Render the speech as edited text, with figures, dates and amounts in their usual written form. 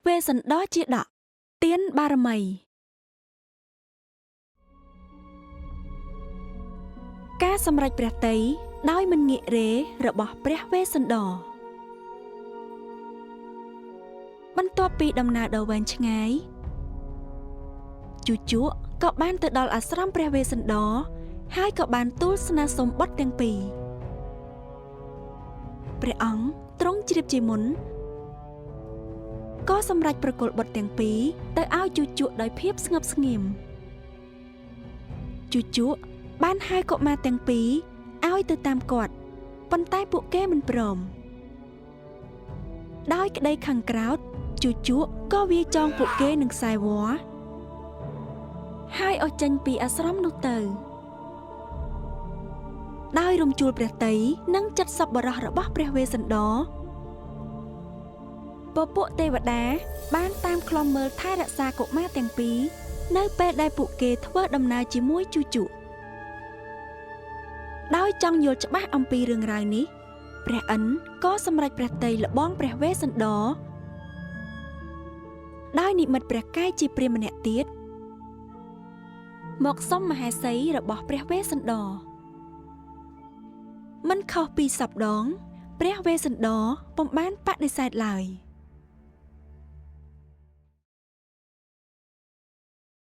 វេសន្តរជាដកទានបារមីការសម្រេចព្រះតីដោយមិនងាករេរបស់ព្រះវេស្សន្តរបន្ទាប់ពីដំណើរដ៏វែងឆ្ងាយជូជកក៏បានទៅដល់អាស្រមព្រះវេស្សន្តរហើយក៏បានទូលស្នើសុំបុត្រទាំងពីរព្រះអង្គទ្រង់ជ្រាបជាមុនក៏សម្រេចប្រគល់បុត្រទាំងពីរទៅឲ្យជូជកដោយភាពស្ងប់ស្ងៀមជូជកបានហៅកុមារទាំងពីរឲ្យទៅតាមគាត់ប៉ុន្តែពួកគេមិនព្រមដោយក្តីខឹងក្រោធជូជកក៏វាយចងពួកគេនឹងខ្សែវល្លិហើយអស់ចេញពីអាស្រមនោះទៅដោយរំជួលព្រះតីនិងចិត្តសប្បុរសរបស់ព្រះវេស្សន្តរពពួកទេវតាបានតាមឃ្លាំមើលថែរក្សាកុមារទាំងពីរនៅពេលដែលពួកគេធ្វើដំណើរជាមួយជូជកដោយចង់យល់ច្បាស់អំពីរឿងរ៉ាវនេះព្រះឥន្ទក៏សម្រេចព្រះតីល្បងព្រះវេស្សន្តរដោយនិមិត្តព្រះកាយជាព្រាហ្មណ៍ម្នាក់ទៀតមកសុំមហេសីរបស់ព្រះវេស្សន្តរមិនខុសពីសពដងព្រះវេស្សន្តរពុំបានបដិសេធឡើយ